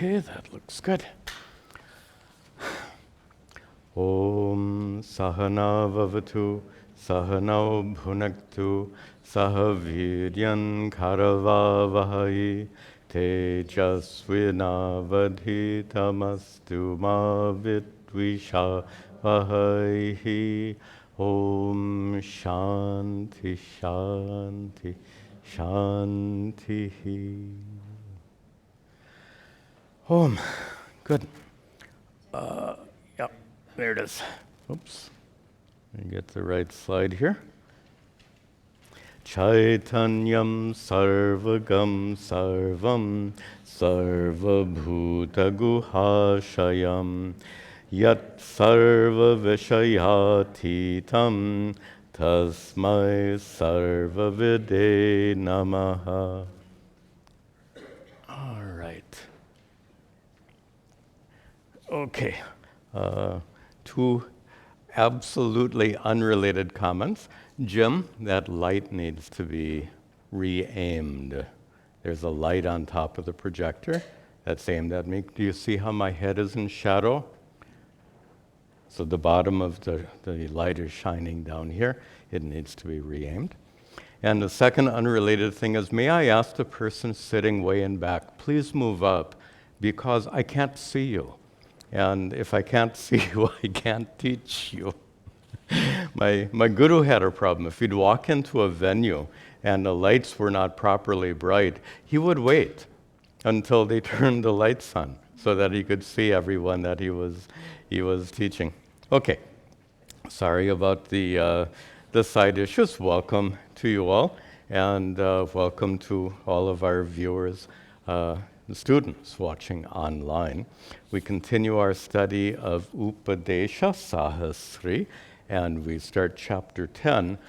Okay, that looks good. Om Sahana Vavatu Sahanau Bhunaktu Sahaviryan Karavavahai Tejasvinavadhitamastu ma vidvishavahai. Om Shanti Shanti Shanti. Om. Good. Yep, there it is. Oops. Let me get the right slide here. Chaitanyam sarvagam sarvam sarvabhuta guhashayam yat sarva vishayatitam tasmai sarva vide namaha. All right. Okay. Two absolutely unrelated comments. Jim, that light needs to be re-aimed. There's a light on top of the projector that's aimed at me. Do you see how my head is in shadow? So the bottom of the light is shining down here. It needs to be re-aimed. And the second unrelated thing is, may I ask the person sitting way in back, please move up, because I can't see you. And if I can't see you, I can't teach you. My guru had a problem. If he'd walk into a venue and the lights were not properly bright, he would wait until they turned the lights on so that he could see everyone that he was teaching. Okay, sorry about the side issues. Welcome to you all, and welcome to all of our viewers, the students watching online. We continue our study of Upadesha, Sahasri, and we start chapter 10.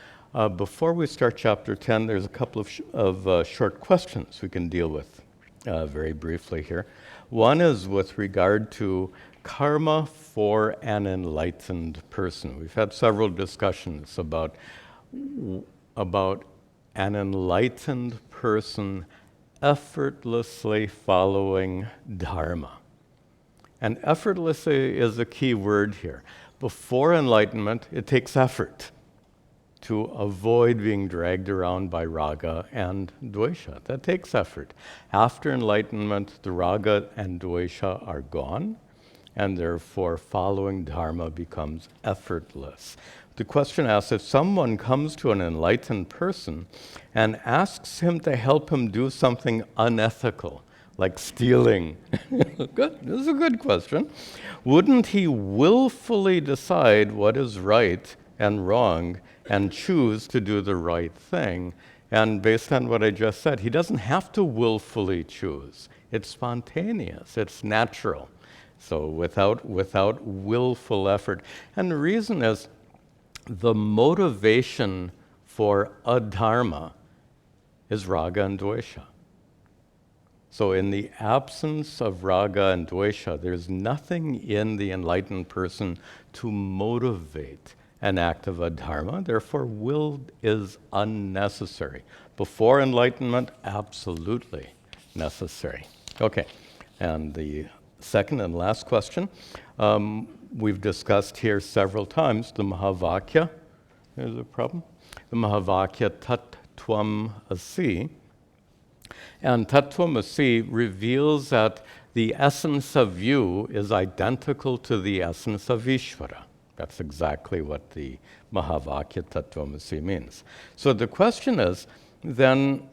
Before we start chapter 10, there's a couple of short questions we can deal with very briefly here. One is with regard to karma for an enlightened person. We've had several discussions about an enlightened person effortlessly following dharma. And effortlessly is a key word here. Before enlightenment, it takes effort to avoid being dragged around by raga and dvesha. That takes effort. After enlightenment, the raga and dvesha are gone, and therefore following dharma becomes effortless. The question asks, if someone comes to an enlightened person and asks him to help him do something unethical, like stealing, good, this is a good question, wouldn't he willfully decide what is right and wrong and choose to do the right thing? And based on what I just said, he doesn't have to willfully choose. It's spontaneous, it's natural. So without willful effort. And the reason is, the motivation for adharma is raga and dvesha. So in the absence of raga and dvesha, there's nothing in the enlightened person to motivate an act of adharma. Therefore, will is unnecessary. Before enlightenment, absolutely necessary. Okay, and the second and last question. We've discussed here several times the Mahavakya. There's a problem. The Mahavakya Tat-tvam Asi. And Tat-tvam Asi reveals that the essence of you is identical to the essence of Ishvara. That's exactly what the Mahavakya Tat-tvam Asi means. So the question is, then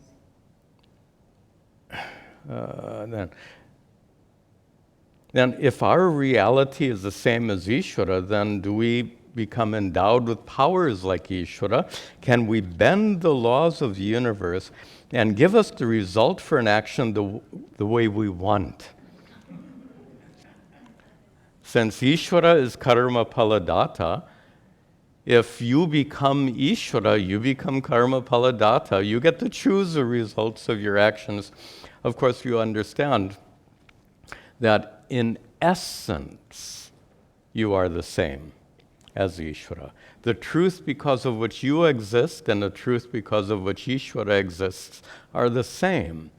if our reality is the same as Ishvara, then do we become endowed with powers like Ishvara? Can we bend the laws of the universe and give us the result for an action the way we want? Since Ishvara is karma paladata, if you become Ishvara, you become karma paladata. You get to choose the results of your actions. Of course, you understand that in essence, you are the same as Ishvara. The truth because of which you exist and the truth because of which Ishvara exists are the same.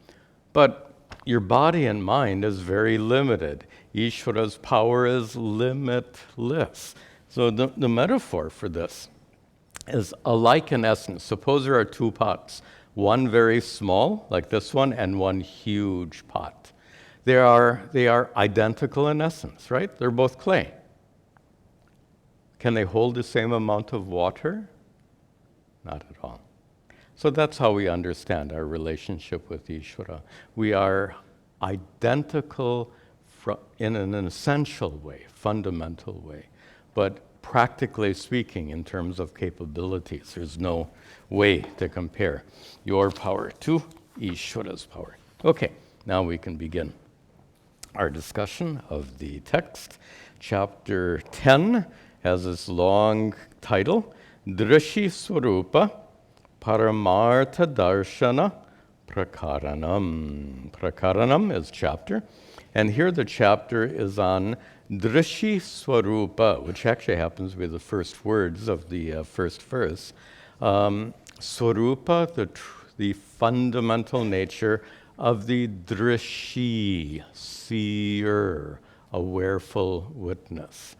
But your body and mind is very limited. Ishvara's power is limitless. So the metaphor for this is alike in essence. Suppose there are two pots, one very small, like this one, and one huge pot. They are identical in essence, right? They're both clay. Can they hold the same amount of water? Not at all. So that's how we understand our relationship with Ishvara. We are identical in an essential way, fundamental way, but practically speaking, in terms of capabilities, there's no way to compare your power to Ishvara's power. Okay, now we can begin our discussion of the text. Chapter 10 has this long title, Drishi Swarupa Paramartha Darshana Prakaranam. Prakaranam is chapter, and here the chapter is on Drishi Swarupa, which actually happens to be the first words of the first verse. Swarupa, the fundamental nature of the Drishi, seer, a awareful witness.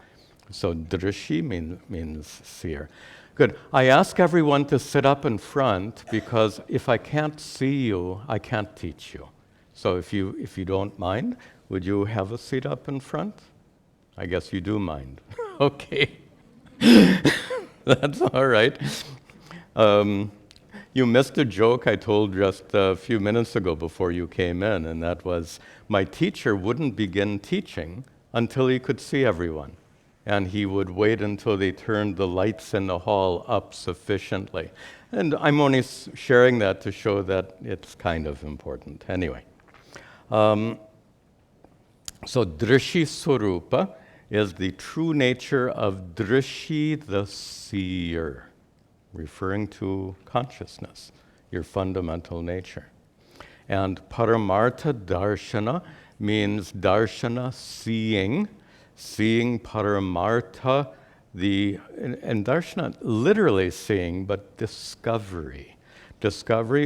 So Drishi means seer. Good. I ask everyone to sit up in front because if I can't see you, I can't teach you. So if you don't mind, would you have a seat up in front? I guess you do mind. Okay. That's all right. You missed a joke I told just a few minutes ago before you came in, and that was my teacher wouldn't begin teaching until he could see everyone. And he would wait until they turned the lights in the hall up sufficiently. And I'm only sharing that to show that it's kind of important. Anyway. So Drishi Swarupa is the true nature of Drishi, the seer, referring to consciousness, your fundamental nature. And Paramartha Darshana means darshana, seeing Paramartha, and darshana literally seeing, but discovery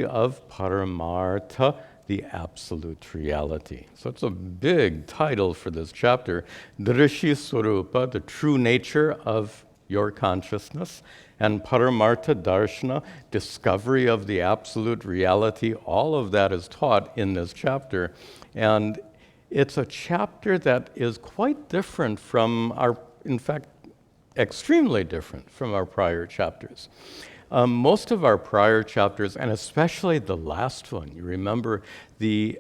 of Paramartha, the absolute reality. So it's a big title for this chapter, Drishi Swarupa, the true nature of your consciousness, and Paramartha Darshana, discovery of the absolute reality. All of that is taught in this chapter. And it's a chapter that is quite different from in fact, extremely different from our prior chapters. Most of our prior chapters, and especially the last one, you remember the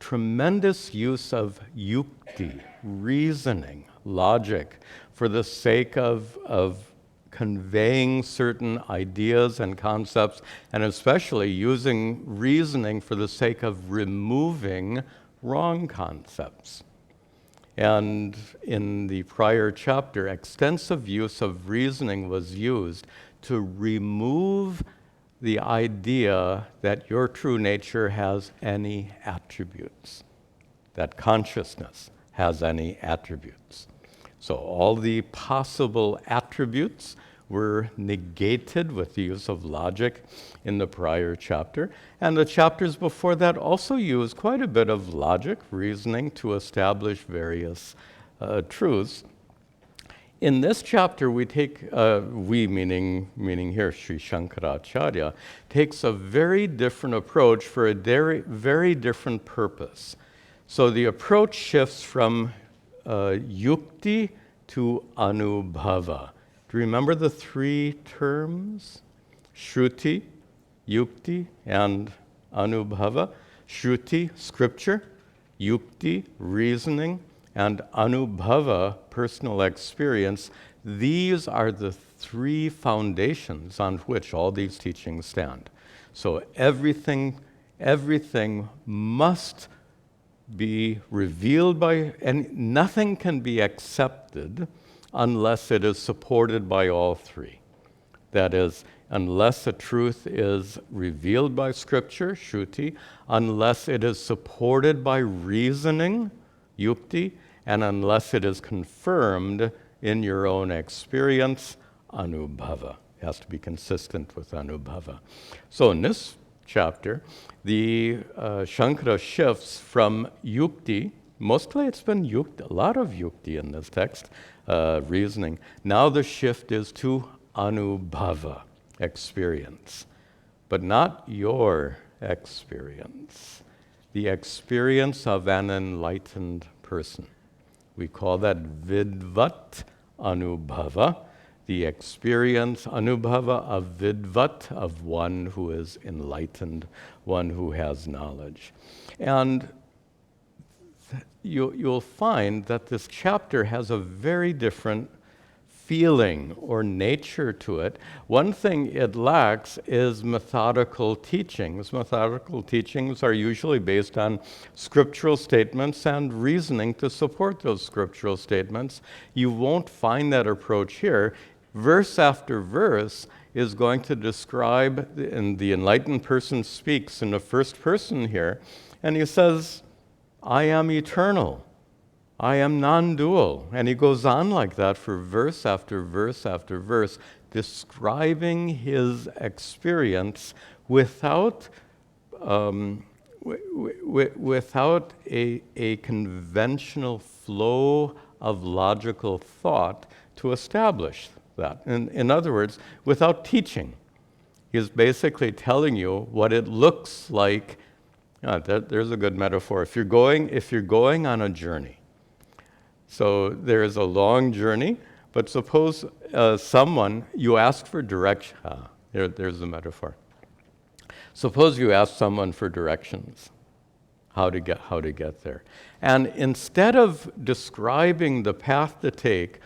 tremendous use of yukti, reasoning, logic, for the sake of conveying certain ideas and concepts, and especially using reasoning for the sake of removing wrong concepts. And in the prior chapter, extensive use of reasoning was used to remove the idea that your true nature has any attributes, that consciousness has any attributes. So all the possible attributes were negated with the use of logic in the prior chapter. And the chapters before that also used quite a bit of logic, reasoning, to establish various truths. In this chapter, we take, meaning here Sri Shankaracharya, takes a very different approach for a very different purpose. So the approach shifts from yukti to anubhava. Do you remember the three terms? Shruti, yukti, and anubhava. Shruti, scripture. Yukti, reasoning. And anubhava, personal experience. These are the three foundations on which all these teachings stand. So everything must be revealed by, and nothing can be accepted unless it is supported by all three. That is, unless a truth is revealed by scripture, shruti, unless it is supported by reasoning, yukti, and unless it is confirmed in your own experience, anubhava. It has to be consistent with anubhava. So in this chapter, the Shankara shifts from yukti, mostly it's been yukti, a lot of yukti in this text, reasoning. Now the shift is to anubhava, experience, but not your experience, the experience of an enlightened person. We call that vidvat anubhava, the experience, anubhava of vidvat, of one who is enlightened, one who has knowledge. And you'll find that this chapter has a very different feeling or nature to it. One thing it lacks is methodical teachings. Methodical teachings are usually based on scriptural statements and reasoning to support those scriptural statements. You won't find that approach here. Verse after verse is going to describe, and the enlightened person speaks in the first person here, and he says, I am eternal. I am non-dual. And he goes on like that for verse after verse after verse, describing his experience without without a conventional flow of logical thought to establish that. In other words, without teaching. He's basically telling you what it looks like. There's a good metaphor. If you're going on a journey, so there's a long journey, but suppose you ask for direction. There's the metaphor. Suppose you ask someone for directions, how to get there. And instead of describing the path to take,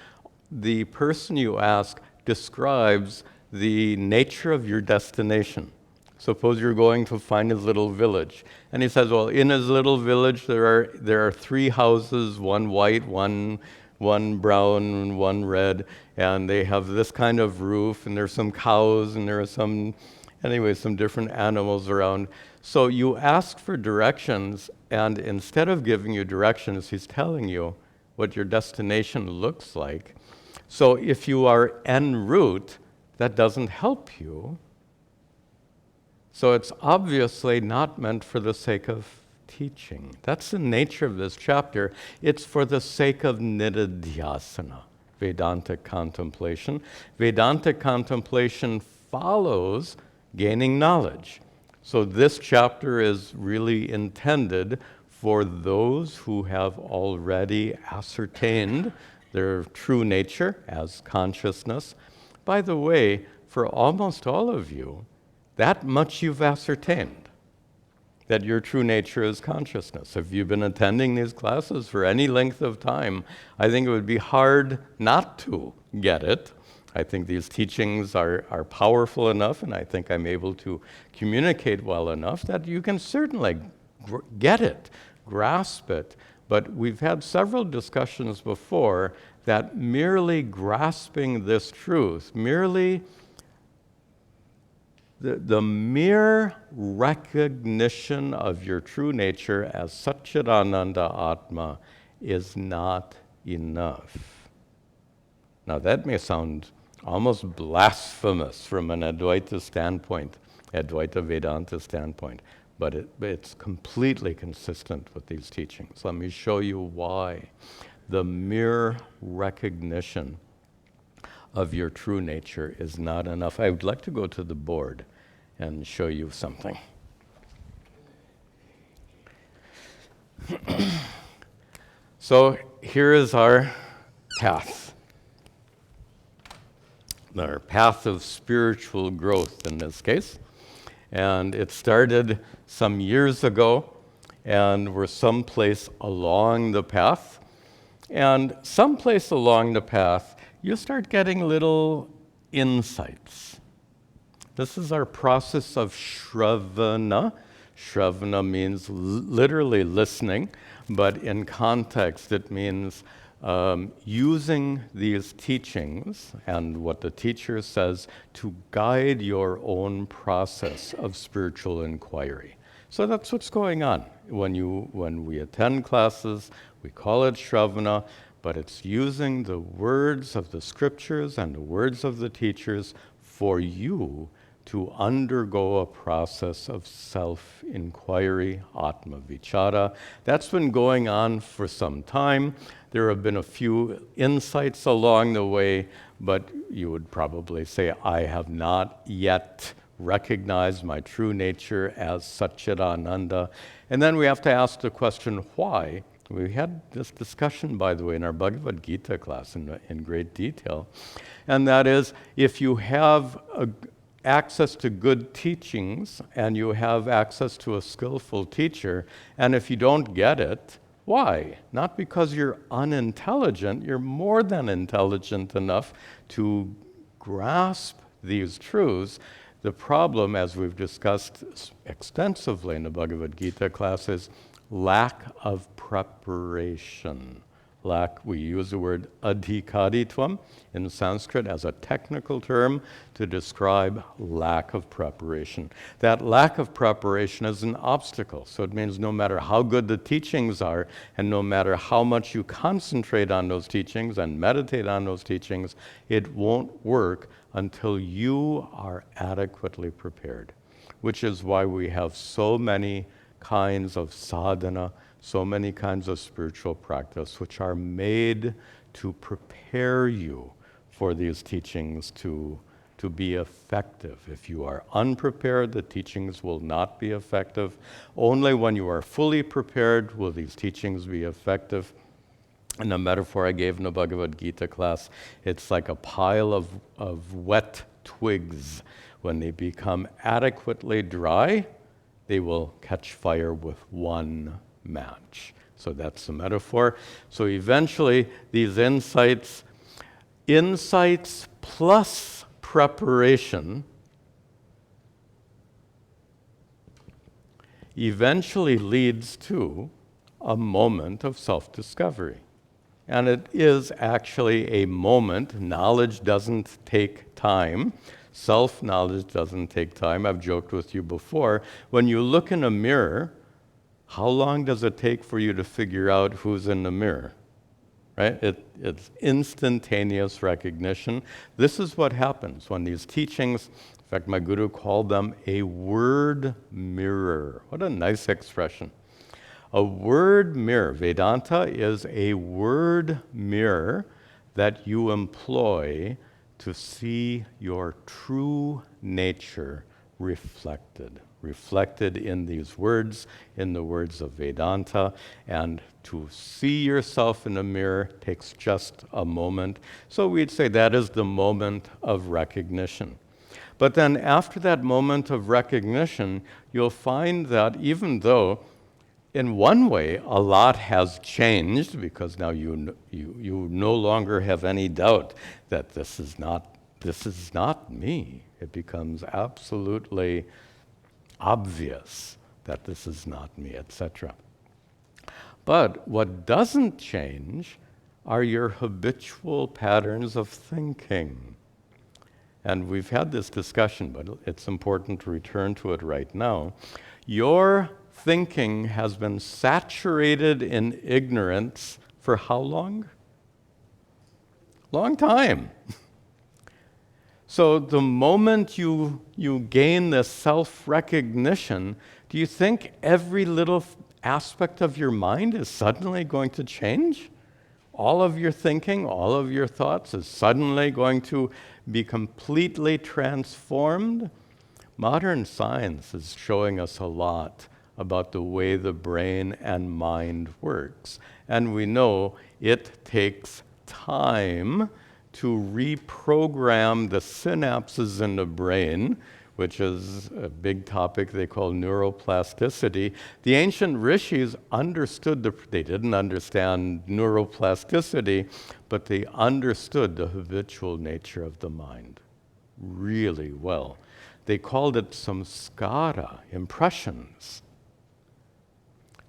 the person you ask describes the nature of your destination. Suppose you're going to find his little village. And he says, well, in his little village, there are 3 houses, one white, one brown, and one red, and they have this kind of roof, and there's some cows, and there are some different animals around. So you ask for directions, and instead of giving you directions, he's telling you what your destination looks like. So if you are en route, that doesn't help you. So it's obviously not meant for the sake of teaching. That's the nature of this chapter. It's for the sake of nididhyasana, Vedantic contemplation. Vedantic contemplation follows gaining knowledge. So this chapter is really intended for those who have already ascertained their true nature as consciousness. By the way, for almost all of you, that much you've ascertained, that your true nature is consciousness. If you've been attending these classes for any length of time, I think it would be hard not to get it. I think these teachings are powerful enough, and I think I'm able to communicate well enough that you can certainly get it, grasp it. But we've had several discussions before that merely grasping this truth, merely the mere recognition of your true nature as sat-chit-ananda Atma is not enough. Now that may sound almost blasphemous from an Advaita standpoint, Advaita Vedanta standpoint, but it's completely consistent with these teachings. Let me show you why. The mere recognition of your true nature is not enough. I would like to go to the board and show you something. So here is our path. Our path of spiritual growth in this case. And it started some years ago, and we're someplace along the path. And someplace along the path, you start getting little insights. This is our process of shravana. Shravana means literally listening, but in context it means using these teachings and what the teacher says to guide your own process of spiritual inquiry. So that's what's going on. When we attend classes, we call it shravana, but it's using the words of the scriptures and the words of the teachers for you to undergo a process of self-inquiry, atma-vichara. That's been going on for some time. There have been a few insights along the way, but you would probably say, I have not yet recognized my true nature as sat-chit-ananda. And then we have to ask the question, why? We had this discussion, by the way, in our Bhagavad Gita class in great detail. And that is, if you have access to good teachings and you have access to a skillful teacher, and if you don't get it, why? Not because you're unintelligent, you're more than intelligent enough to grasp these truths. The problem, as we've discussed extensively in the Bhagavad Gita class, is lack of preparation. We use the word adhikaditvam in Sanskrit as a technical term to describe lack of preparation. That lack of preparation is an obstacle. So it means no matter how good the teachings are, and no matter how much you concentrate on those teachings and meditate on those teachings, it won't work until you are adequately prepared, which is why we have so many kinds of sadhana, so many kinds of spiritual practice, which are made to prepare you for these teachings to be effective. If you are unprepared, the teachings will not be effective. Only when you are fully prepared will these teachings be effective. And the metaphor I gave in the Bhagavad Gita class, it's like a pile of wet twigs. When they become adequately dry, they will catch fire with one match. So that's the metaphor. So eventually, these insights plus preparation, eventually leads to a moment of self-discovery. And it is actually a moment. Knowledge doesn't take time. Self-knowledge doesn't take time. I've joked with you before. When you look in a mirror, how long does it take for you to figure out who's in the mirror? Right? It's instantaneous recognition. This is what happens when these teachings, in fact, my guru called them a word mirror. What a nice expression. A word mirror. Vedanta is a word mirror that you employ to see your true nature reflected in these words, in the words of Vedanta. And to see yourself in a mirror takes just a moment. So we'd say that is the moment of recognition. But then after that moment of recognition, you'll find that even though in one way a lot has changed, because now you no longer have any doubt that this is not me. It becomes absolutely obvious that this is not me, etc. But what doesn't change are your habitual patterns of thinking. And we've had this discussion, but it's important to return to it right now. Your thinking has been saturated in ignorance for how long? Long time. So the moment you gain this self-recognition, do you think every little aspect of your mind is suddenly going to change? All of your thinking, all of your thoughts is suddenly going to be completely transformed? Modern science is showing us a lot about the way the brain and mind works. And we know it takes time to reprogram the synapses in the brain, which is a big topic they call neuroplasticity. The ancient rishis understood, they didn't understand neuroplasticity, but they understood the habitual nature of the mind really well. They called it samskara, impressions.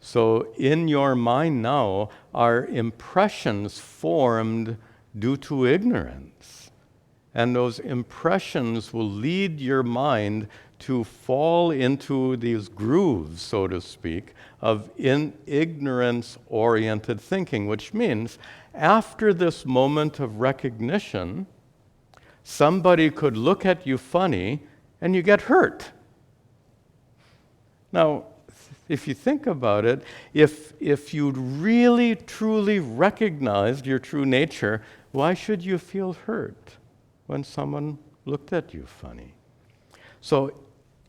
So in your mind now are impressions formed due to ignorance. And those impressions will lead your mind to fall into these grooves, so to speak, of ignorance-oriented thinking, which means after this moment of recognition, somebody could look at you funny and you get hurt. Now, if you think about it, if you'd really, truly recognized your true nature, why should you feel hurt when someone looked at you funny? So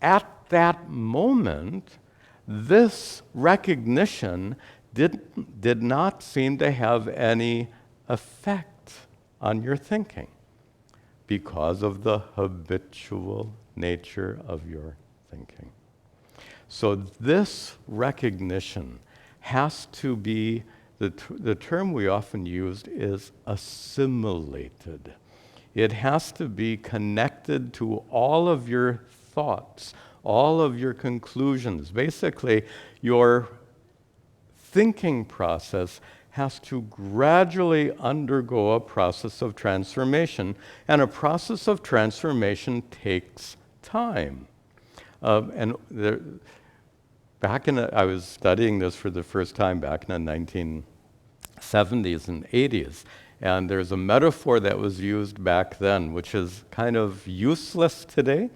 at that moment, this recognition did not seem to have any effect on your thinking because of the habitual nature of your thinking. So this recognition has to be, the term we often used is assimilated. It has to be connected to all of your thoughts, all of your conclusions. Basically, your thinking process has to gradually undergo a process of transformation, and a process of transformation takes time. I was studying this for the first time back in the 1970s and 80s, and there's a metaphor that was used back then, which is kind of useless today,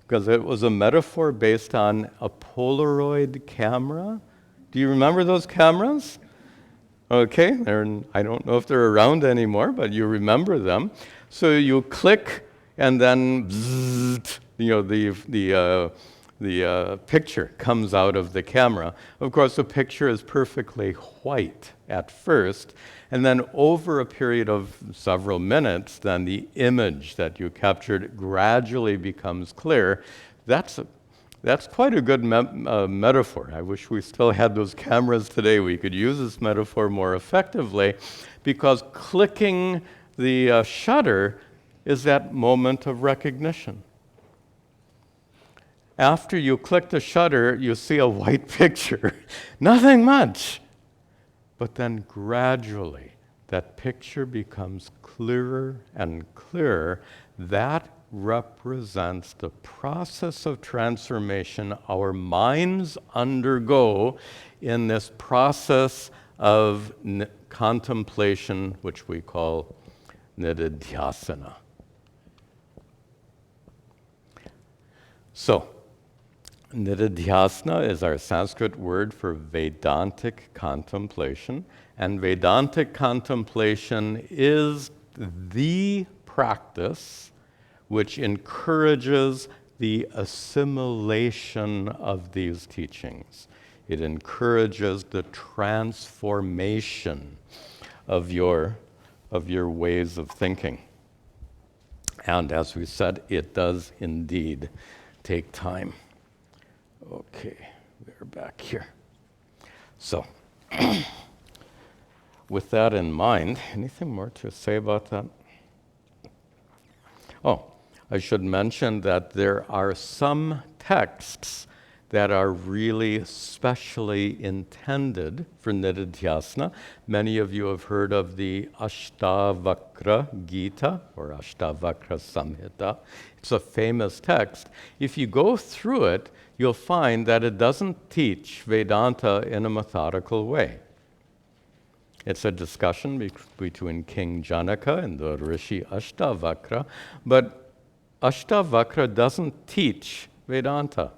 because it was a metaphor based on a Polaroid camera. Do you remember those cameras? Okay, I don't know if they're around anymore, but you remember them. So you click, and then bzzzt, the picture comes out of the camera. Of course, the picture is perfectly white at first, and then over a period of several minutes, then the image that you captured gradually becomes clear. That's quite a good metaphor. I wish we still had those cameras today. We could use this metaphor more effectively, because clicking the shutter is that moment of recognition. After you click the shutter, you see a white picture. Nothing much. But then gradually, that picture becomes clearer and clearer. That represents the process of transformation our minds undergo in this process of contemplation, which we call nididhyasana. So, nididhyasana is our Sanskrit word for Vedantic contemplation, and Vedantic contemplation is the practice which encourages the assimilation of these teachings. It encourages the transformation of your ways of thinking. And as we said, it does indeed take time. Okay, we're back here. So, with that in mind, anything more to say about that? Oh, I should mention that there are some texts that are really specially intended for nididhyasana. Many of you have heard of the Ashtavakra Gita or Ashtavakra Samhita. It's a famous text. If you go through it, you'll find that it doesn't teach Vedanta in a methodical way. It's a discussion between King Janaka and the rishi Ashtavakra, but Ashtavakra doesn't teach Vedanta.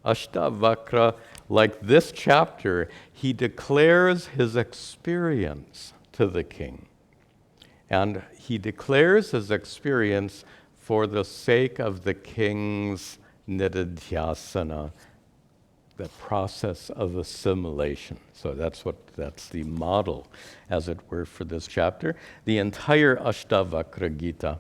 Ashtavakra, like this chapter, he declares his experience to the king. And he declares his experience for the sake of the king's nididhyasana, the process of assimilation. So that's the model, as it were, for this chapter. The entire Ashtavakra Gita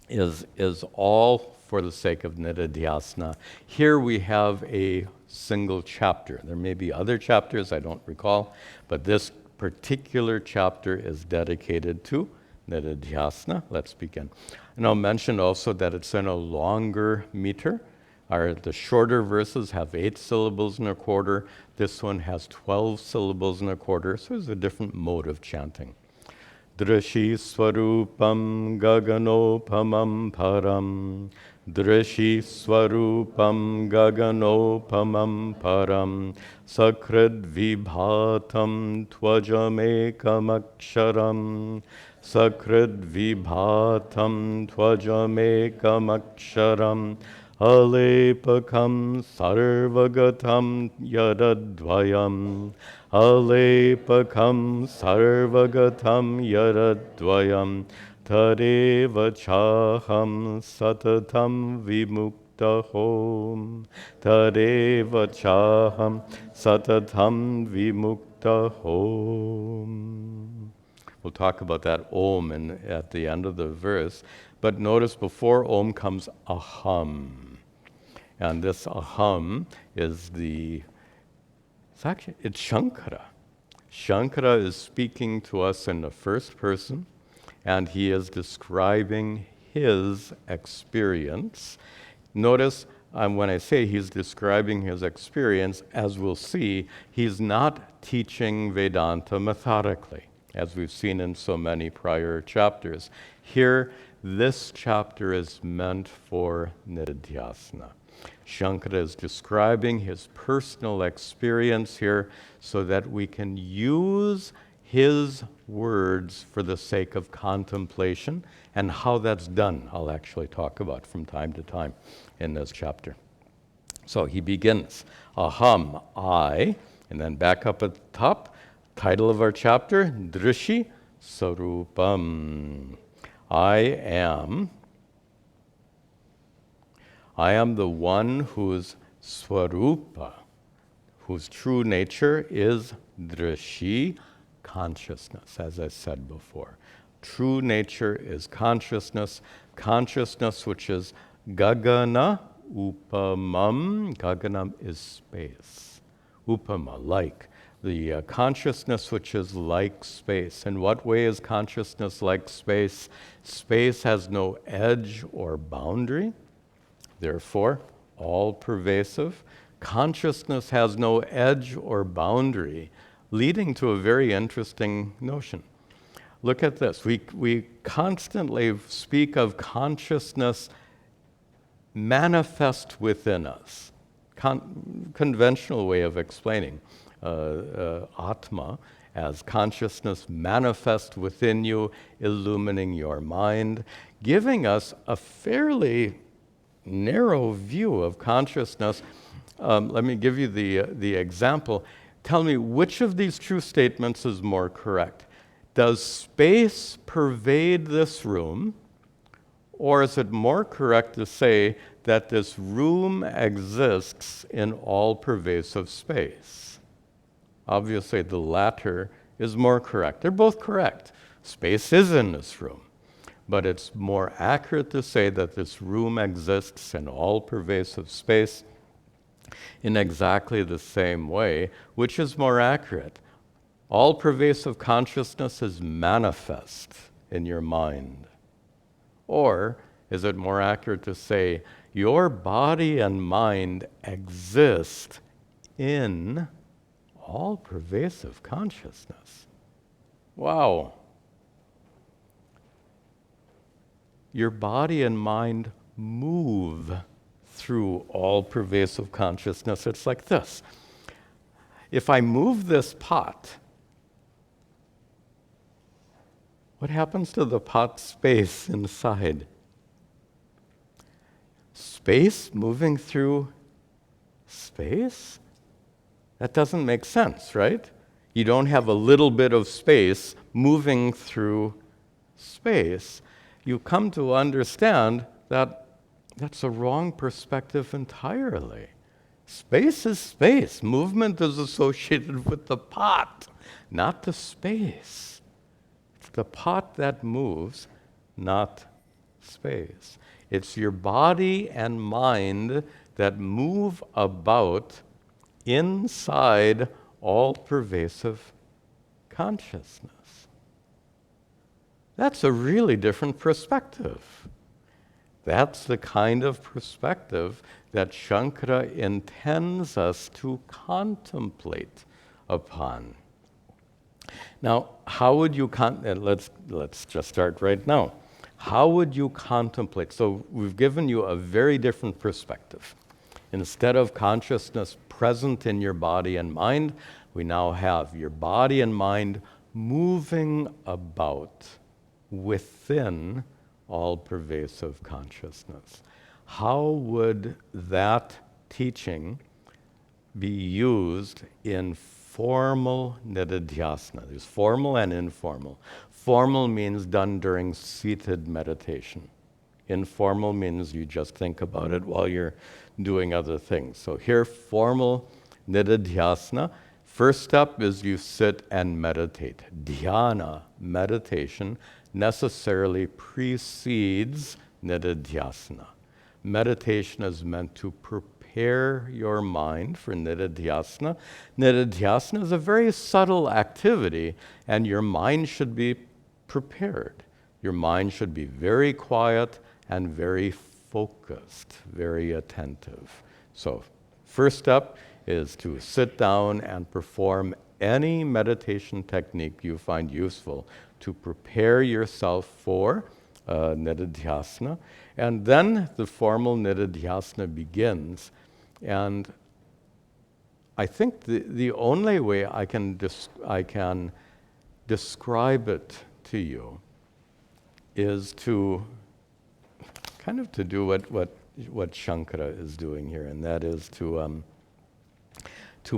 is all for the sake of nididhyasana. Here we have a single chapter. There may be other chapters, I don't recall, but this particular chapter is dedicated to nididhyasana. Let's begin. And I'll mention also that it's in a longer meter. The shorter verses have 8 syllables and a quarter. This one has 12 syllables and a quarter, so it's a different mode of chanting. Drishi swarupam gaganopamam param Drishi swarupam gaganopamam param sakrid vibhatam tvajamekamaksharam sakrid vibhatam tvajamekamaksharam alepakam sarvagatam yadadvayam alepakam sarvagatam yadadvayam Tadeva chaham satatam vimukta-hom. Tadeva chaham satatam vimukta-hom. We'll talk about that om at the end of the verse. But notice before om comes aham. And this aham is it's Shankara. Shankara is speaking to us in the first person. And he is describing his experience. Notice when I say he's describing his experience, as we'll see, he's not teaching Vedanta methodically, as we've seen in so many prior chapters. Here, this chapter is meant for nidhyasana. Shankara is describing his personal experience here so that we can use his words for the sake of contemplation, and how that's done I'll actually talk about from time to time in this chapter. So he begins, aham, I, and then back up at the top, title of our chapter, Drishi Sarupam. I am the one whose swarupa, whose true nature is Drishi, consciousness, as I said before. True nature is consciousness, consciousness which is gagana upamam. Gaganam is space. Upama, like. The consciousness which is like space. In what way is consciousness like space? Space has no edge or boundary, therefore all-pervasive. Consciousness has no edge or boundary, leading to a very interesting notion. Look at this. We constantly speak of consciousness manifest within us. Conventional way of explaining atma as consciousness manifest within you, illumining your mind, giving us a fairly narrow view of consciousness. Let me give you the example. Tell me, which of these true statements is more correct? Does space pervade this room, or is it more correct to say that this room exists in all-pervasive space? Obviously, the latter is more correct. They're both correct. Space is in this room, but it's more accurate to say that this room exists in all-pervasive space in exactly the same way. Which is more accurate? All-pervasive consciousness is manifest in your mind. Or is it more accurate to say your body and mind exist in all-pervasive consciousness? Wow. Your body and mind move through all-pervasive consciousness. It's like this. If I move this pot, what happens to the pot space inside? Space moving through space? That doesn't make sense, right? You don't have a little bit of space moving through space. You come to understand that that's a wrong perspective entirely. Space is space. Movement is associated with the pot, not the space. It's the pot that moves, not space. It's your body and mind that move about inside all-pervasive consciousness. That's a really different perspective. That's the kind of perspective that Shankara intends us to contemplate upon. Now, how would you let's just start right now. How would you contemplate? So we've given you a very different perspective. Instead of consciousness present in your body and mind, we now have your body and mind moving about within all-pervasive consciousness. How would that teaching be used in formal nididhyasana? There's formal and informal. Formal means done during seated meditation. Informal means you just think about it while you're doing other things. So here, formal nididhyasana. First step is you sit and meditate. Dhyana, meditation, necessarily precedes nididhyasana. Meditation is meant to prepare your mind for nididhyasana. Nididhyasana is a very subtle activity, and your mind should be prepared. Your mind should be very quiet and very focused, very attentive. So, first step is to sit down and perform any meditation technique you find useful to prepare yourself for nididhyasana. And then the formal nididhyasana begins. And I think the only way I can describe it to you is to kind of to do what Shankara is doing here, and that is to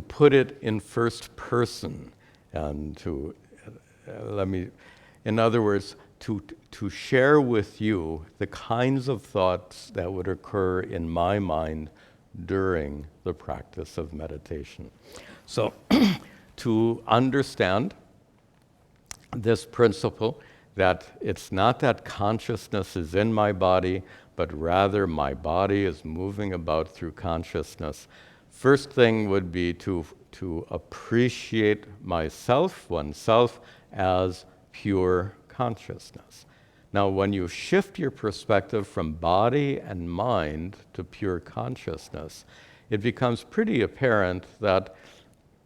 put it in first person and to in other words, to share with you the kinds of thoughts that would occur in my mind during the practice of meditation. So, to understand this principle that it's not that consciousness is in my body, but rather my body is moving about through consciousness. First thing would be to appreciate oneself, as pure consciousness. Now, when you shift your perspective from body and mind to pure consciousness, it becomes pretty apparent that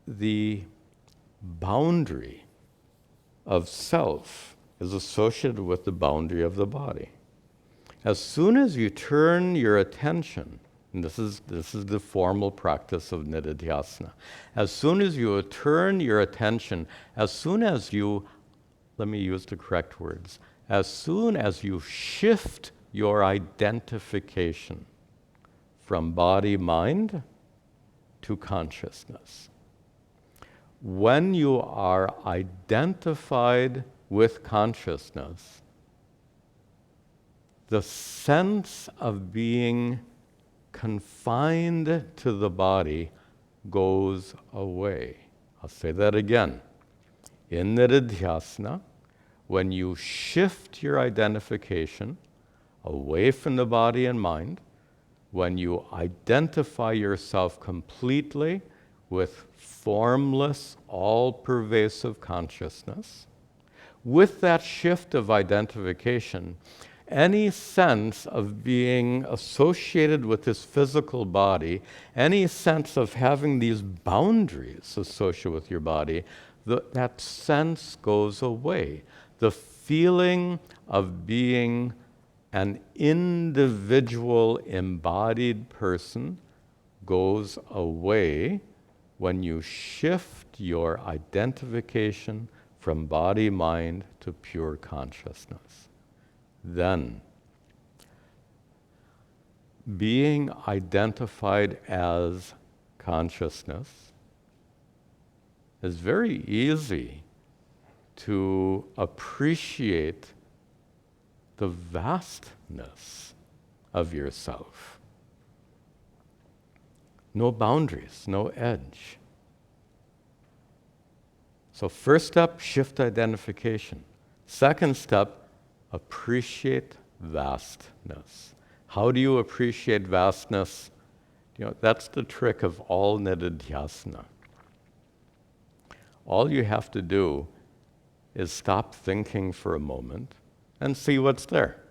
the boundary of self is associated with the boundary of the body. As soon as you turn your attention, and this is the formal practice of nididhyasana, as soon as you turn your attention, as soon as you, let me use the correct words, as soon as you shift your identification from body-mind to consciousness, when you are identified with consciousness, the sense of being confined to the body goes away. I'll say that again. In nididhyasana, when you shift your identification away from the body and mind, when you identify yourself completely with formless, all-pervasive consciousness, with that shift of identification, any sense of being associated with this physical body, any sense of having these boundaries associated with your body, that sense goes away. The feeling of being an individual embodied person goes away when you shift your identification from body-mind to pure consciousness. Then, being identified as consciousness is very easy to appreciate the vastness of yourself. No boundaries, no edge. So first step, shift identification. Second step, appreciate vastness. How do you appreciate vastness? That's the trick of all nididhyasana. All you have to do is stop thinking for a moment and see what's there.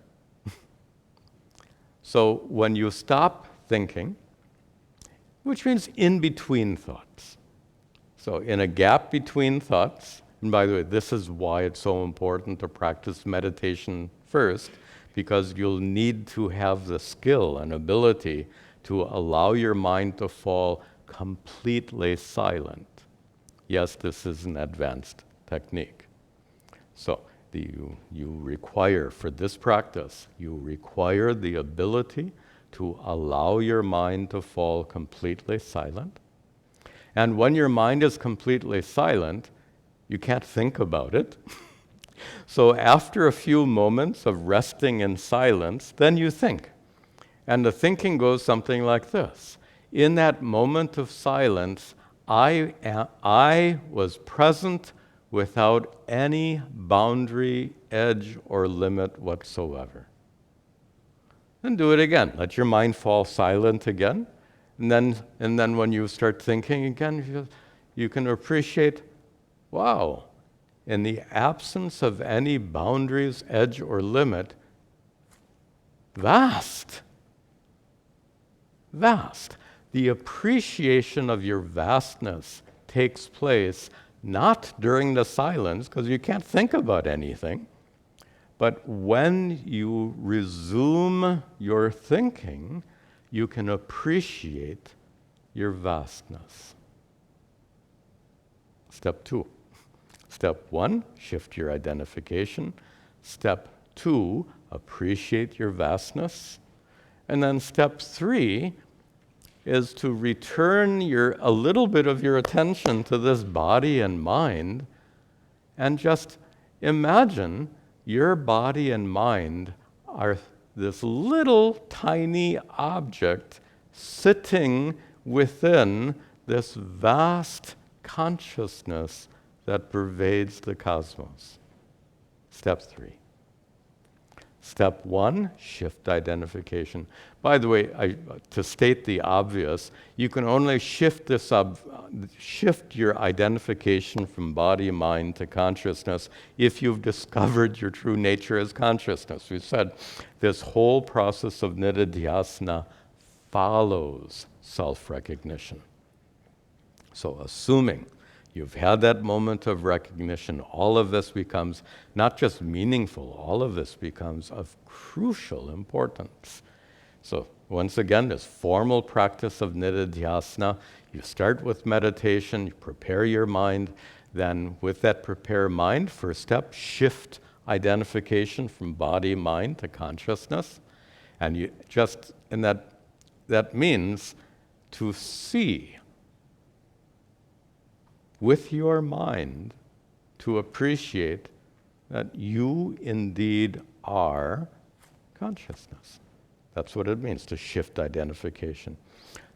So when you stop thinking, which means in between thoughts. So in a gap between thoughts, and by the way, this is why it's so important to practice meditation first, because you'll need to have the skill and ability to allow your mind to fall completely silent. Yes, this is an advanced technique. So you require, for this practice, you require the ability to allow your mind to fall completely silent. And when your mind is completely silent, you can't think about it. So after a few moments of resting in silence, then you think. And the thinking goes something like this. In that moment of silence, I was present without any boundary, edge, or limit whatsoever. Then do it again. Let your mind fall silent again. And then when you start thinking again, you can appreciate, wow, in the absence of any boundaries, edge, or limit, vast. The appreciation of your vastness takes place not during the silence, because you can't think about anything, but when you resume your thinking, you can appreciate your vastness. Step 2. Step 1, shift your identification. Step 2, appreciate your vastness. And then step 3 is to return a little bit of your attention to this body and mind, and just imagine your body and mind are this little tiny object sitting within this vast consciousness that pervades the cosmos. Step 3. Step 1, shift identification. By the way, to state the obvious, you can only shift your identification from body, mind to consciousness if you've discovered your true nature as consciousness. We said this whole process of nididhyasana follows self-recognition. So assuming you've had that moment of recognition, all of this becomes not just meaningful, all of this becomes of crucial importance. So once again, this formal practice of nididhyasana, you start with meditation, you prepare your mind, then with that prepared mind, first step, shift identification from body, mind to consciousness. And that means to see with your mind, to appreciate that you indeed are consciousness. That's what it means to shift identification.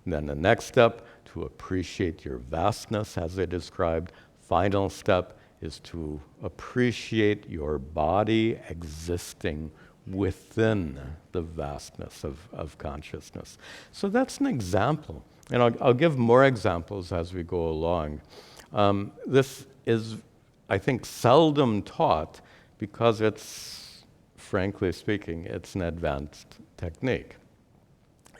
And then the next step, to appreciate your vastness as I described. Final step is to appreciate your body existing within the vastness of consciousness. So that's an example. And I'll give more examples as we go along. This is, I think, seldom taught because it's, frankly speaking, it's an advanced technique.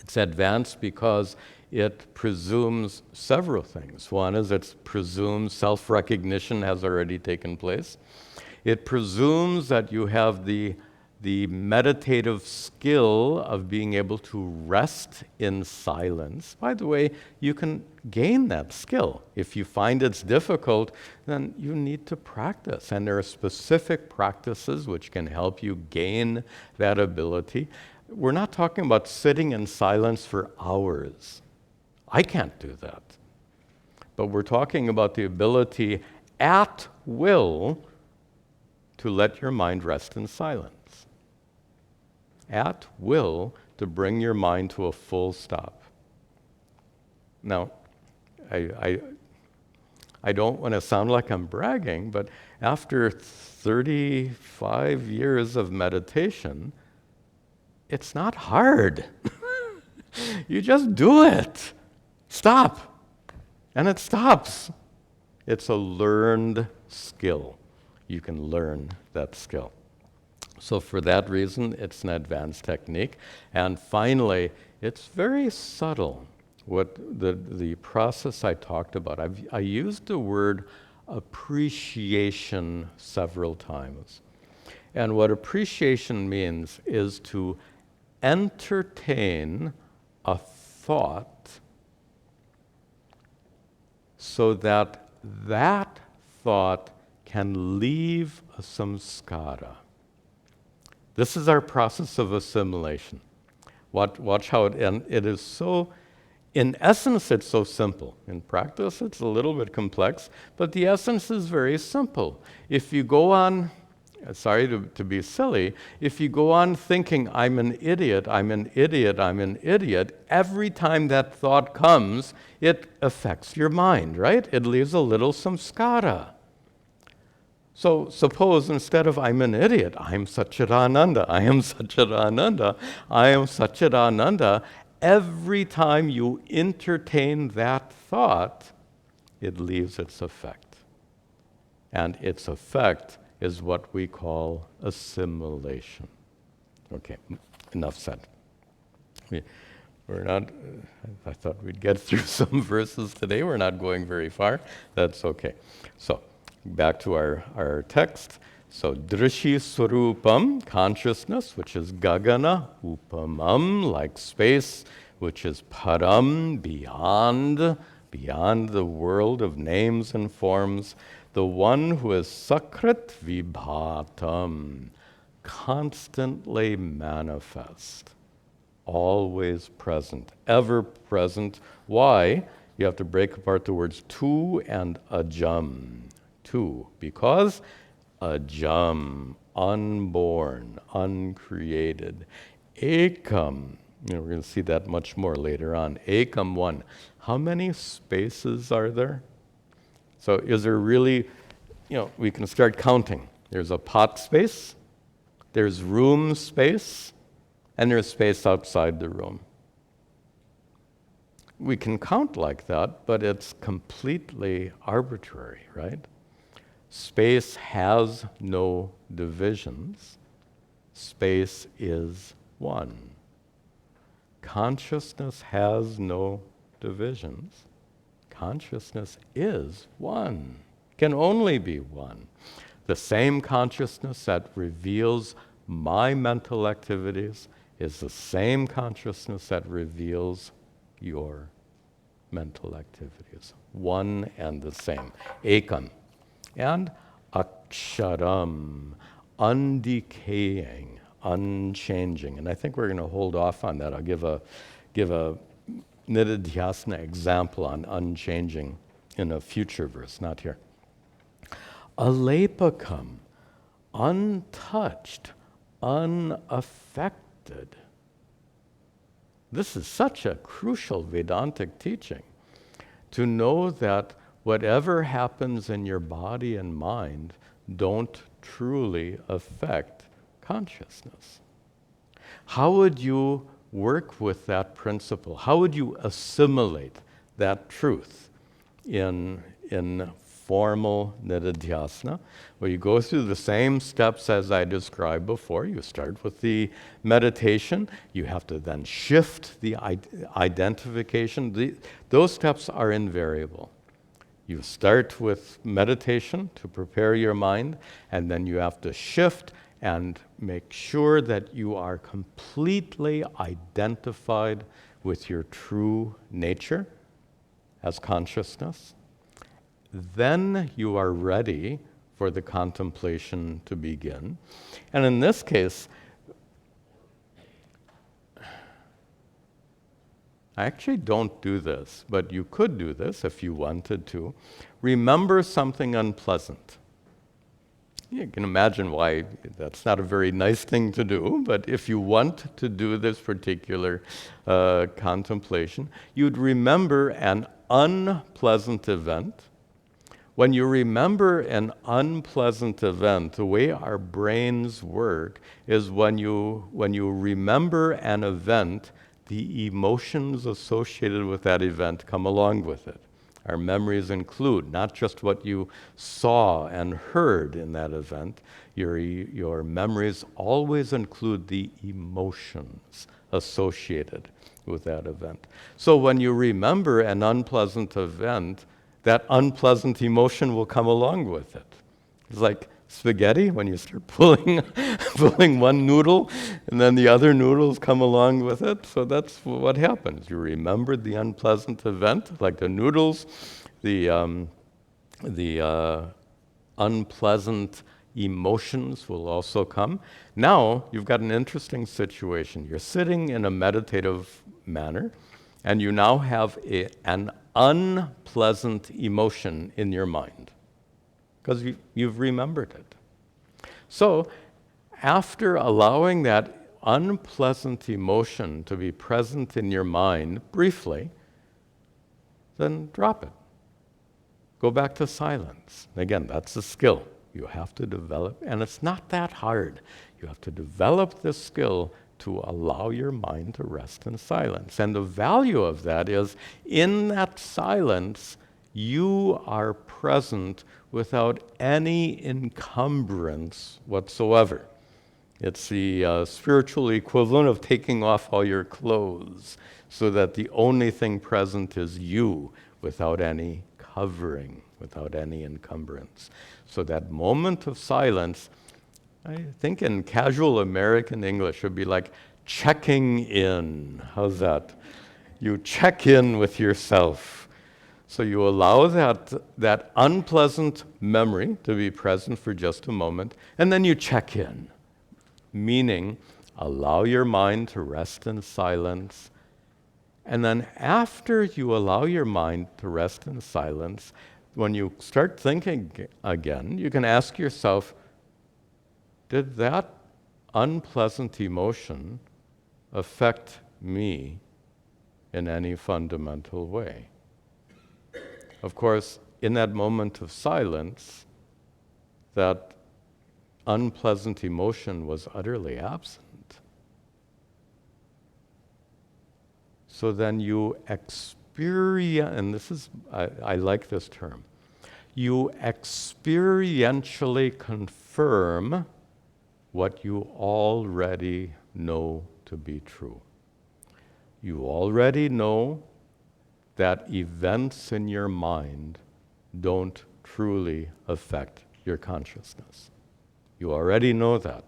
It's advanced because it presumes several things. One is it presumes self-recognition has already taken place. It presumes that you have the meditative skill of being able to rest in silence. By the way, you can gain that skill. If you find it's difficult, then you need to practice. And there are specific practices which can help you gain that ability. We're not talking about sitting in silence for hours. I can't do that. But we're talking about the ability at will to let your mind rest in silence. At will to bring your mind to a full stop. Now, I don't want to sound like I'm bragging, but after 35 years of meditation, it's not hard. You just do it. Stop. And it stops. It's a learned skill. You can learn that skill. So for that reason, it's an advanced technique. And finally, it's very subtle. What the process I talked about, I used the word appreciation several times. And what appreciation means is to entertain a thought so that that thought can leave a samskara. This is our process of assimilation. Watch how it is so, in essence, it's so simple. In practice, it's a little bit complex, but the essence is very simple. If you go on, sorry to be silly, if you go on thinking, I'm an idiot, I'm an idiot, I'm an idiot, every time that thought comes, it affects your mind, right? It leaves a little samskara. So suppose instead of I'm an idiot, I'm sat-chit-ananda, I am sat-chit-ananda, I am sat-chit-ananda, every time you entertain that thought, it leaves its effect. And its effect is what we call assimilation. Okay, enough said. We're not, I thought we'd get through some verses today. We're not going very far. That's okay. So, back to our text. So, drishi swarupam, consciousness, which is gagana, upamam, like space, which is param, beyond the world of names and forms, the one who is sakrit vibhatam, constantly manifest, always present, ever present. Why? You have to break apart the words tu and ajam. Tu, because ajam, unborn, uncreated. Ekam, we're going to see that much more later on. Ekam, one. How many spaces are there? So is there really, we can start counting. There's a pot space, there's room space, and there's space outside the room. We can count like that, but it's completely arbitrary, right? Space has no divisions. Space is one. Consciousness has no divisions. Consciousness is one, can only be one. The same consciousness that reveals my mental activities is the same consciousness that reveals your mental activities. One and the same. Ekam. And aksharam, undecaying, unchanging. And I think we're going to hold off on that. I'll give a nididhyasana example on unchanging in a future verse, not here. Alepakam, untouched, unaffected. This is such a crucial Vedantic teaching, to know that whatever happens in your body and mind don't truly affect consciousness. How would you work with that principle? How would you assimilate that truth in formal nididhyasana, where you go through the same steps as I described before? You start with the meditation. You have to then shift the identification. Those steps are invariable. You start with meditation to prepare your mind, and then you have to shift and make sure that you are completely identified with your true nature as consciousness. Then you are ready for the contemplation to begin. And in this case, I actually don't do this, but you could do this if you wanted to. Remember something unpleasant. You can imagine why that's not a very nice thing to do, but if you want to do this particular contemplation, you'd remember an unpleasant event. When you remember an unpleasant event, the way our brains work is when you remember an event, the emotions associated with that event come along with it. Our memories include not just what you saw and heard in that event. Your memories always include the emotions associated with that event. So when you remember an unpleasant event, that unpleasant emotion will come along with it. It's like spaghetti when you start pulling pulling one noodle and then the other noodles come along with it. So that's what happens. You remembered the unpleasant event, like the noodles, the unpleasant emotions will also come. Now you've got an interesting situation. You're sitting in a meditative manner and you now have an unpleasant emotion in your mind because you've remembered it. So after allowing that unpleasant emotion to be present in your mind briefly, then drop it. Go back to silence. Again, that's a skill you have to develop, and it's not that hard. You have to develop this skill to allow your mind to rest in silence. And the value of that is, in that silence, you are present without any encumbrance whatsoever. It's the spiritual equivalent of taking off all your clothes so that the only thing present is you without any covering, without any encumbrance. So that moment of silence, I think in casual American English, would be like checking in. How's that? You check in with yourself. So you allow that unpleasant memory to be present for just a moment, and then you check in, meaning allow your mind to rest in silence. And then after you allow your mind to rest in silence, when you start thinking again, you can ask yourself, did that unpleasant emotion affect me in any fundamental way? Of course, in that moment of silence, that unpleasant emotion was utterly absent. So then you experience, and this is, I like this term, you experientially confirm what you already know to be true. You already know that events in your mind don't truly affect your consciousness. You already know that.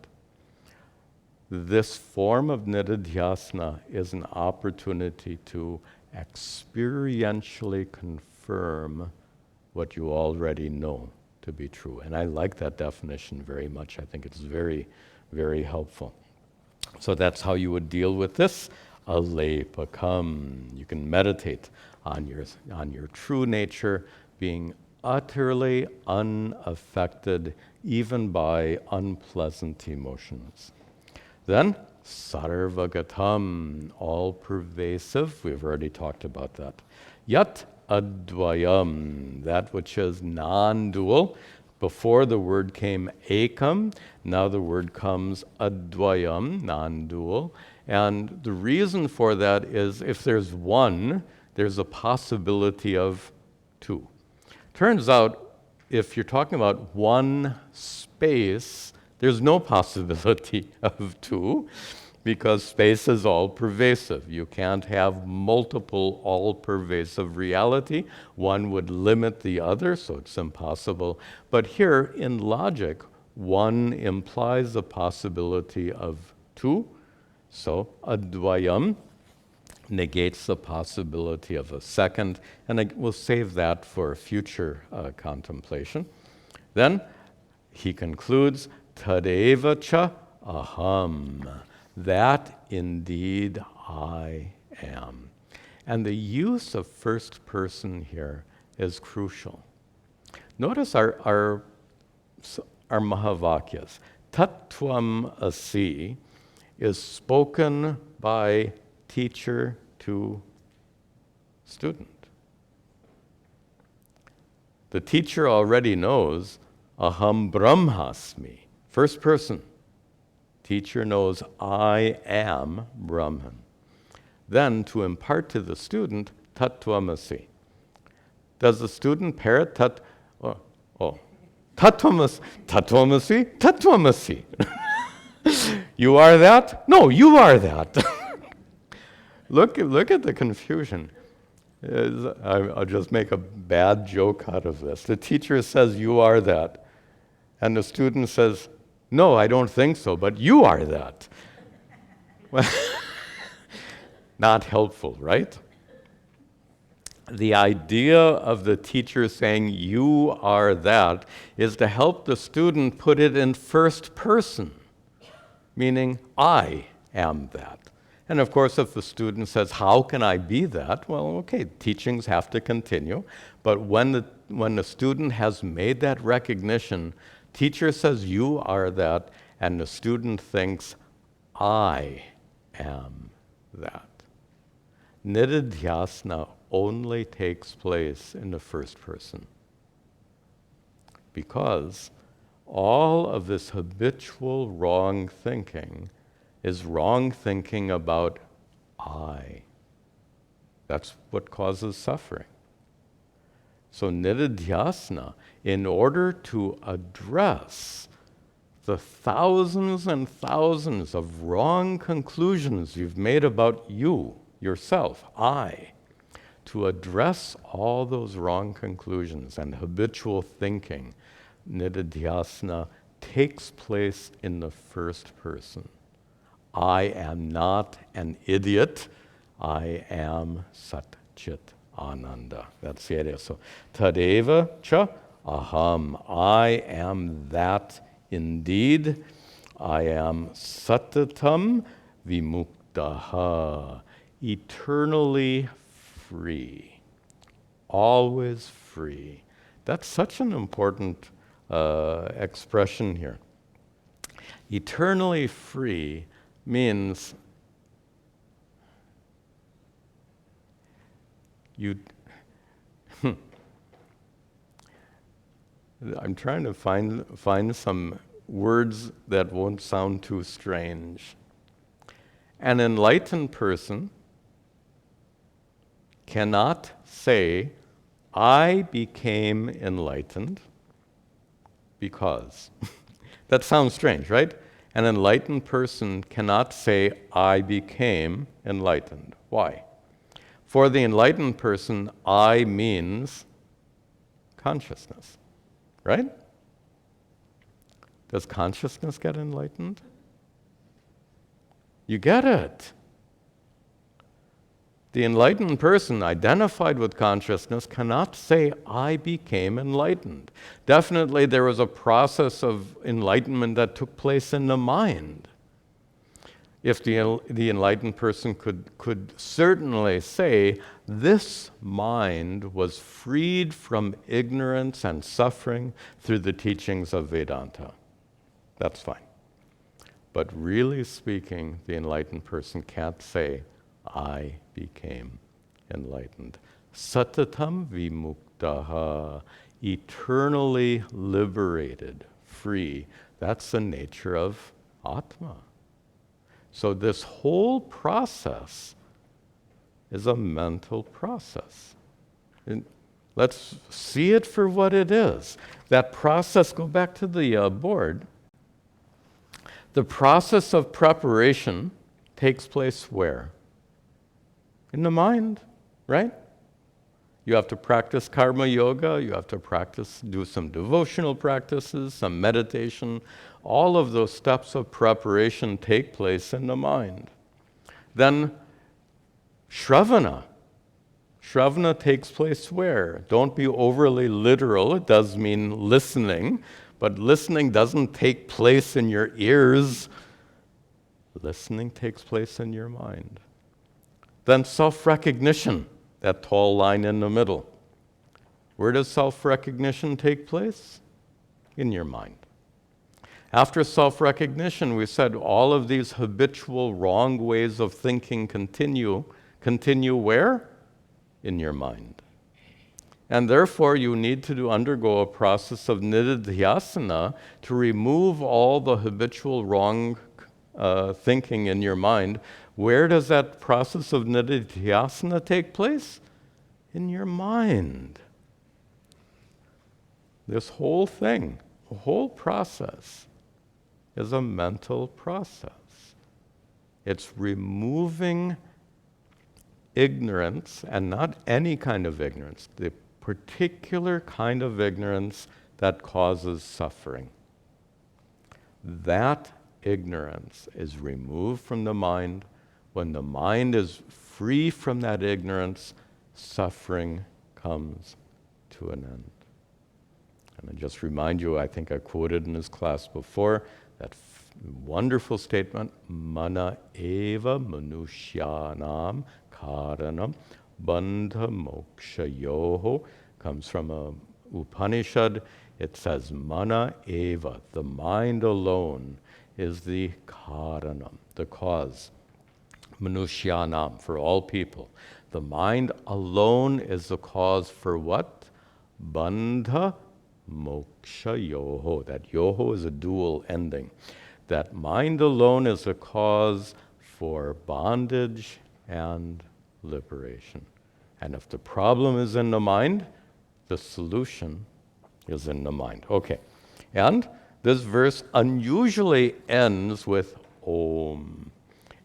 This form of nididhyasana is an opportunity to experientially confirm what you already know to be true. And I like that definition very much. I think it's very, very helpful. So that's how you would deal with this. Alepakam. You can meditate on your true nature, being utterly unaffected even by unpleasant emotions. Then, sarvagatam, all-pervasive. We've already talked about that. Yat advayam, that which is non-dual. Before the word came ekam, now the word comes advayam, non-dual. And the reason for that is if there's one, there's a possibility of two. Turns out, if you're talking about one space, there's no possibility of two, because space is all-pervasive. You can't have multiple all-pervasive reality. One would limit the other, so it's impossible. But here, in logic, one implies a possibility of two. So advayam negates the possibility of a second, and we'll save that for future contemplation. Then he concludes, tadeva cha aham, that indeed I am. And the use of first person here is crucial. Notice our Mahavakyas. Tattvam asi is spoken by teacher to student. The teacher already knows aham brahmasmi, first person. Teacher knows I am Brahman. Then to impart to the student, tattvamasi. Does the student parrot tattvamasi, tattvamasi. You are that? No, you are that. Look at the confusion. I'll just make a bad joke out of this. The teacher says, you are that. And the student says, no, I don't think so, but you are that. Well, not helpful, right? The idea of the teacher saying, you are that, is to help the student put it in first person, meaning, I am that. And of course, if the student says, how can I be that? Well, okay, teachings have to continue. But when the student has made that recognition, teacher says, you are that, and the student thinks, I am that. Nididhyasana only takes place in the first person, because all of this habitual wrong thinking is wrong thinking about I. That's what causes suffering. So nididhyasana, in order to address the thousands and thousands of wrong conclusions you've made about you, yourself, I, to address all those wrong conclusions and habitual thinking, nididhyasana takes place in the first person. I am not an idiot. I am sat-chit-ananda. That's the idea. So, tadeva cha aham. I am that indeed. I am satatam vimuktaha. Eternally free. Always free. That's such an important expression here. Eternally free means I'm trying to find some words that won't sound too strange. An enlightened person cannot say, I became enlightened because. That sounds strange, right? An enlightened person cannot say, I became enlightened. Why? For the enlightened person, I means consciousness, right? Does consciousness get enlightened? You get it. The enlightened person identified with consciousness cannot say, I became enlightened. Definitely there was a process of enlightenment that took place in the mind. If the enlightened person could certainly say, this mind was freed from ignorance and suffering through the teachings of Vedanta. That's fine. But really speaking, the enlightened person can't say, I became enlightened. Satatam vimuktaha, eternally liberated, free. That's the nature of atma. So this whole process is a mental process. And let's see it for what it is. That process, go back to the board. The process of preparation takes place where? In the mind, right? You have to practice karma yoga, you have to do some devotional practices, some meditation. All of those steps of preparation take place in the mind. Then Shravana. Shravana takes place where? Don't be overly literal. It does mean listening, but listening doesn't take place in your ears. Listening takes place in your mind. Then self-recognition, that tall line in the middle. Where does self-recognition take place? In your mind. After self-recognition, we said all of these habitual wrong ways of thinking continue. Continue where? In your mind. And therefore, you need to undergo a process of nididhyasana to remove all the habitual wrong thinking in your mind. Where does that process of nididhyasana take place? In your mind. This whole thing, the whole process, is a mental process. It's removing ignorance, and not any kind of ignorance, the particular kind of ignorance that causes suffering. that ignorance is removed from the mind. When the mind is free from that ignorance, suffering comes to an end. And I just remind you, I think I quoted in this class before, that wonderful statement, mana eva manushyanam karanam bandha moksha yoho, comes from a Upanishad. It says, mana eva, the mind alone is the karanam, the cause. Manushyanam, for all people. The mind alone is the cause for what? Bandha moksha yoho. That yoho is a dual ending. That mind alone is a cause for bondage and liberation. And if the problem is in the mind, the solution is in the mind. Okay. And this verse unusually ends with Om.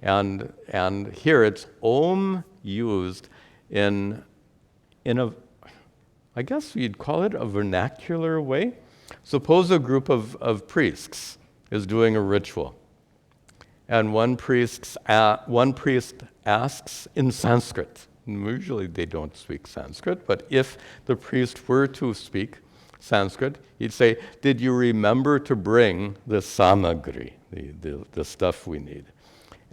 And here it's Om used in a, I guess you'd call it a vernacular way. Suppose a group of priests is doing a ritual, and one priest asks in Sanskrit. Usually they don't speak Sanskrit, but if the priest were to speak Sanskrit, he'd say, did you remember to bring the samagri, the stuff we need?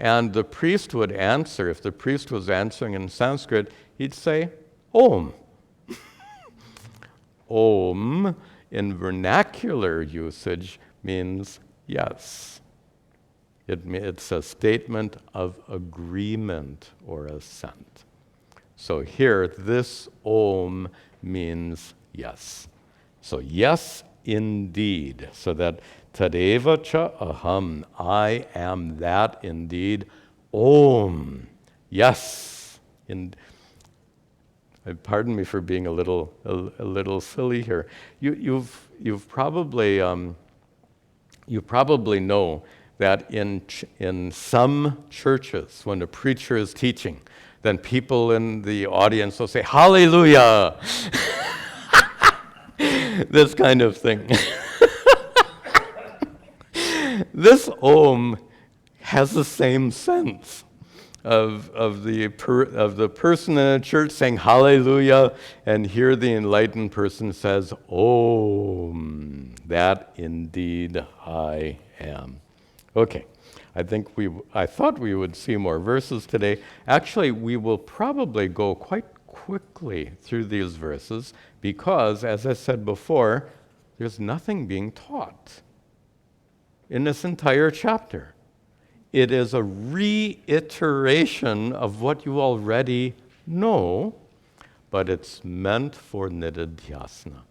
And the priest would answer, if the priest was answering in Sanskrit, he'd say, Om. Om, in vernacular usage, means yes. It's a statement of agreement or assent. So here, this Om means yes. So yes, indeed. So that tadeva cha aham, I am that indeed. Om, yes. Pardon me for being a little silly here. You probably know that in some churches, when the preacher is teaching, then people in the audience will say, Hallelujah! This kind of thing. This Om has the same sense of the person in a church saying Hallelujah, and here the enlightened person says, Om, that indeed I am. Okay, I thought we would see more verses today. Actually, we will probably go quite quickly through these verses because, as I said before, there's nothing being taught in this entire chapter. It is a reiteration of what you already know, but it's meant for nididhyasana.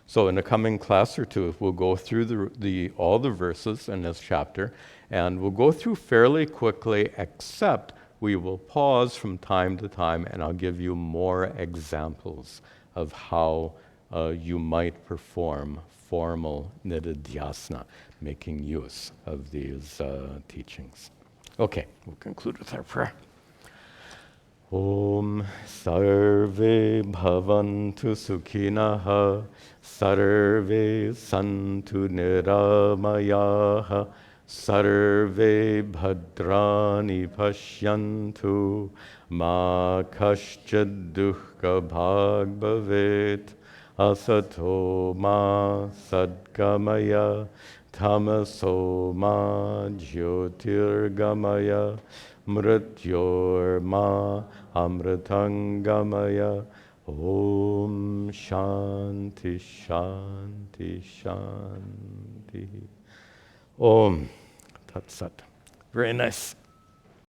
So in the coming class or two, we'll go through all the verses in this chapter, and we'll go through fairly quickly, except we will pause from time to time, and I'll give you more examples of how you might perform formal nididhyasana, making use of these teachings. Okay, we'll conclude with our prayer. Om sarve bhavantu sukhinaha, sarve santu niramayaha, sarve bhadrani pashyantu, ma kaschid dukkha bhag bhavet, asato ma sadgamaya, tamaso ma jyotirgamaya, mrityor ma amritangamaya. Om shanti shanti shanti. Om tat sat. Very nice.